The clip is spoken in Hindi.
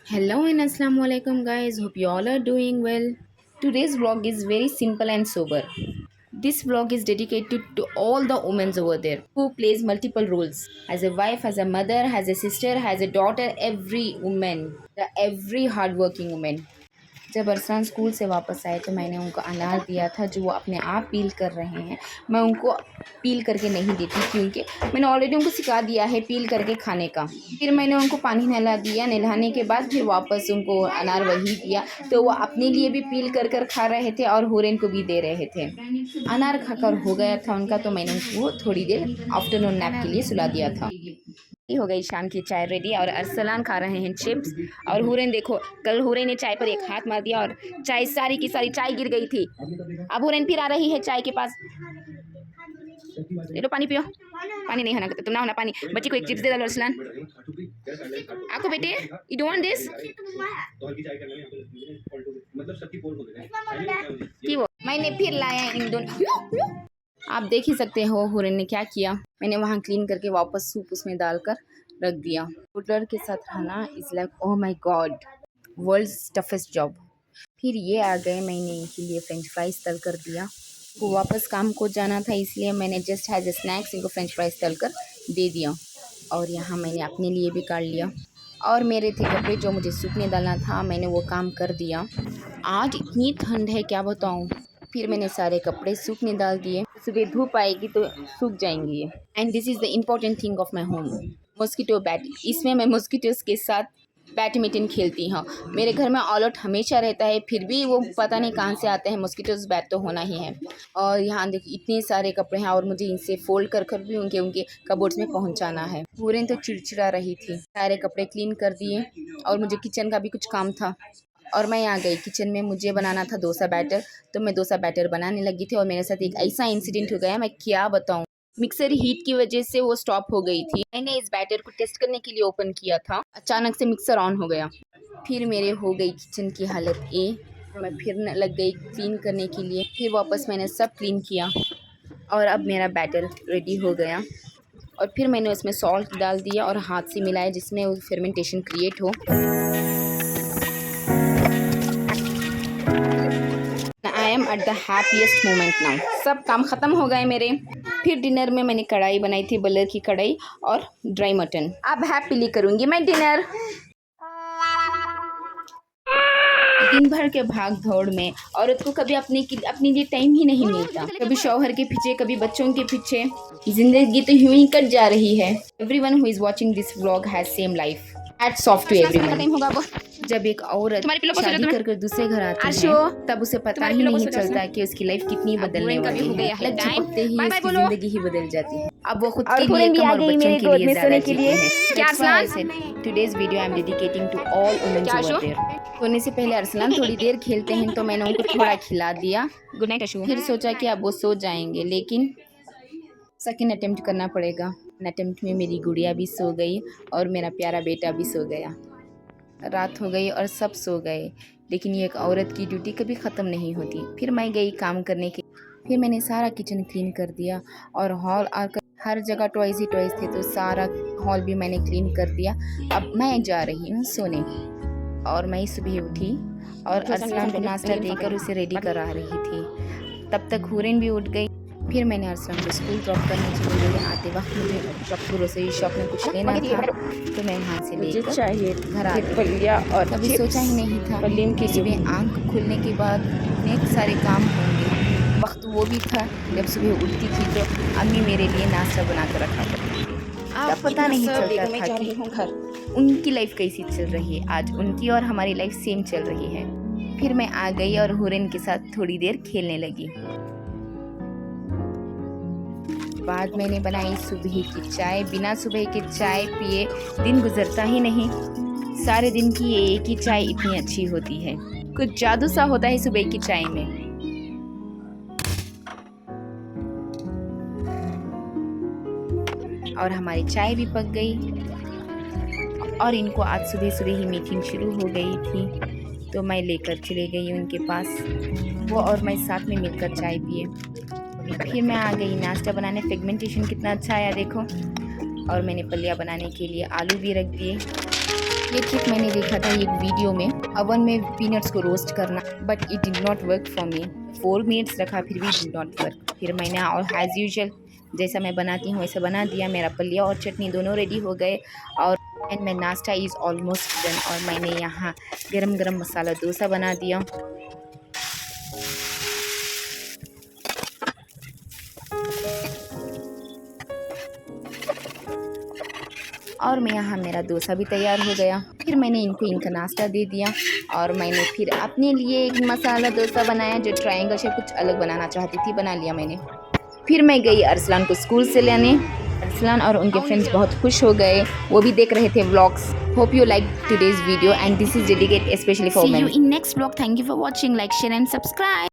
Hello and assalamu alaikum guys. Hope you all are doing well. Today's vlog is very simple and sober. This vlog is dedicated to all the women over there who plays multiple roles as a wife, as a mother, as a sister, as a daughter, every woman, every hardworking woman. जब अरसान स्कूल से वापस आए तो मैंने उनको अनार दिया था जो वो अपने आप पील कर रहे हैं। मैं उनको पील करके नहीं देती क्योंकि मैंने ऑलरेडी उनको सिखा दिया है पील करके खाने का। फिर मैंने उनको पानी नहला दिया, नहलाने के बाद फिर वापस उनको अनार वही दिया तो वो अपने लिए भी पील कर कर खा रहे थे और हुरैन को भी दे रहे थे। अनार खाकर हो गया था उनका तो मैंने उनको थोड़ी देर आफ्टरनून नैप के लिए सुला दिया था। हो गई शाम की चाय रेडी और अरसलान खा रहे हैं चिप्स और हुरैन देखो कल हुरैन ने चाय पर एक हाथ मार दिया और चाय सारी की सारी चाय गिर गई थी। अब हुरैन फिर आ रही है चाय के पास। ले लो पानी पियो। पानी नहीं होना तुम ना होना पानी। बच्ची को एक चिप्स दे दो अरसलान। आपको बेटे यू डोंट वांट दिस की वो मैंने फिर लाया इन दोनों। आप देख ही सकते हो हुरैन ने क्या किया। मैंने वहाँ क्लीन करके वापस सूप उसमें डालकर रख दिया। टोडलर के साथ रहना is like oh my god world's toughest job. फिर ये आ गए, मैंने इनके लिए फ्रेंच फ्राइज तल कर दिया। वो वापस काम को जाना था इसलिए मैंने जस्ट एज ए स्नैक्स इनको फ्रेंच फ्राइज तल कर दे दिया। और यहाँ मैंने अपने लिए भी काट लिया और मेरे थे कपड़े जो मुझे सूखने डालना था, मैंने वो काम कर दिया। आज इतनी ठंड है क्या बताऊँ। फिर मैंने सारे कपड़े सूखने डाल दिए। सुबह धूप आएगी तो सूख जाएंगे ये। And this is the important thing of my home, mosquito bat. इसमें मैं मॉस्किटोज़ के साथ बैडमिंटन खेलती हूँ। मेरे घर में ऑल आउट हमेशा रहता है, फिर भी वो पता नहीं कहाँ से आते हैं। मॉस्किटोज़ बैट तो होना ही है। और यहाँ देखिए इतने सारे कपड़े हैं और मुझे इनसे फोल्ड कर कर भी उनके उनके कबोर्ड्स में पहुँचाना है। हुरैन तो चिड़चिड़ा रही थी। सारे कपड़े क्लीन कर दिए और मुझे किचन का भी कुछ काम था और मैं आ गई किचन में। मुझे बनाना था डोसा बैटर तो मैं डोसा बैटर बनाने लगी थी और मेरे साथ एक ऐसा इंसिडेंट हो गया मैं क्या बताऊं। मिक्सर हीट की वजह से वो स्टॉप हो गई थी। मैंने इस बैटर को टेस्ट करने के लिए ओपन किया था, अचानक से मिक्सर ऑन हो गया। फिर मेरे हो गई किचन की हालत ए। मैं फिर लग गई क्लीन करने के लिए। फिर वापस मैंने सब क्लीन किया और अब मेरा बैटर रेडी हो गया। और फिर मैंने उसमें सॉल्ट डाल दिया और हाथ से मिलाया जिसमें वो फर्मेंटेशन क्रिएट हो। I am at the happiest moment now. सब काम ख़त्म हो गए मेरे। फिर डिनर में मैंने कढ़ाई बनाई थी, बलर की कढ़ाई और ड्राई मटन। अब हैप्पीली करूँगी मैं डिनर। दिन भर के भाग दौड़ में औरत को कभी अपने लिए टाइम ही नहीं मिलता। कभी शौहर के पीछे, कभी बच्चों के पीछे। जिंदगी तो यूं ही कट जा रही है। Everyone who is watching this vlog has same life. Hats off to everyone. जब एक औरत शादी कर दूसरे घर आती है तब उसे पता ही नहीं चलता कि उसकी लाइफ कितनी बदलने वाली है। लग झपकते ही उसकी जिंदगी ही बदल जाती है। अब वो खुद के लिए कम और बच्चों के लिए ज़्यादा जीती है। Today's video I am dedicating to all women over there. सोने से पहले अरसलान थोड़ी देर खेलते हैं तो मैंने उनको थोड़ा खिला दिया। Good night Ashu. फिर सोचा कि अब वो सो जाएंगे लेकिन सेकेंड अटेम्प्ट करना पड़ेगा। अटेम्प्ट में मेरी गुड़िया भी सो गई और मेरा प्यारा बेटा भी सो गया। रात हो गई और सब सो गए लेकिन ये एक औरत की ड्यूटी कभी ख़त्म नहीं होती। फिर मैं गई काम करने के। फिर मैंने सारा किचन क्लीन कर दिया और हॉल आकर हर जगह टॉयज़ ही टॉयज़ थे तो सारा हॉल भी मैंने क्लीन कर दिया। अब मैं जा रही हूँ सोने। और मैं सुबह उठी और अरसलान को नाश्ता देकर उसे रेडी करा रही थी। तब तक हुरैन भी उठ गई। फिर मैंने अरसलान को स्कूल ड्रॉप करने चली गई। आते वक्त मुझे ग्रोसरी शॉप में कुछ लेना था तो मैं वहाँ से लेकर चाहिए घर आ गई। और कभी सोचा ही नहीं था कि सुबह आँख खुलने के बाद इतने सारे काम होंगे। वक्त वो भी था जब सुबह उठती थी तो अम्मी मेरे लिए नाश्ता बना कर रखा करती थी। अब पता नहीं चलता था कि उनकी लाइफ कैसी चल रही है। आज उनकी और हमारी लाइफ सेम चल रही है। फिर मैं आ गई और हुरैन के साथ थोड़ी देर खेलने लगी। बाद मैंने बनाई सुबह की चाय। बिना सुबह के चाय पिए दिन गुजरता ही नहीं। सारे दिन की ये एक ही चाय इतनी अच्छी होती है। कुछ जादू सा होता है सुबह की चाय में। और हमारी चाय भी पक गई और इनको आज सुबह सुबह ही मीटिंग शुरू हो गई थी तो मैं लेकर चले गई उनके पास। वो और मैं साथ में मिलकर चाय पिए। फिर मैं आ गई नाश्ता बनाने। पिगमेंटेशन कितना अच्छा आया देखो। और मैंने पलिया बनाने के लिए आलू भी रख दिए। ये ट्रिक मैंने देखा था एक वीडियो में, ओवन में पीनट्स को रोस्ट करना, but it did not work for me. 4 minutes रखा फिर भी डिड नॉट वर्क। फिर मैंने और एज यूजुअल जैसा मैं बनाती हूँ वैसा बना दिया। मेरा पलिया और चटनी दोनों रेडी हो गए और एंड माई नाश्ता इज़ ऑलमोस्ट डन। और मैंने यहाँ गरम गरम मसाला डोसा बना दिया। और मैं यहाँ मेरा डोसा भी तैयार हो गया। फिर मैंने इनका नाश्ता दे दिया और मैंने फिर अपने लिए एक मसाला डोसा बनाया जो ट्रायंगल शेप कुछ अलग बनाना चाहती थी, बना लिया मैंने। फिर मैं गई अरसलान को स्कूल से लेने। अरसलान और उनके फ्रेंड्स बहुत खुश हो गए, वो भी देख रहे थे vlogs. Hope you like today's video and this is dedicated specially for me. See you in next vlog. Thank you for watching. Like share and subscribe.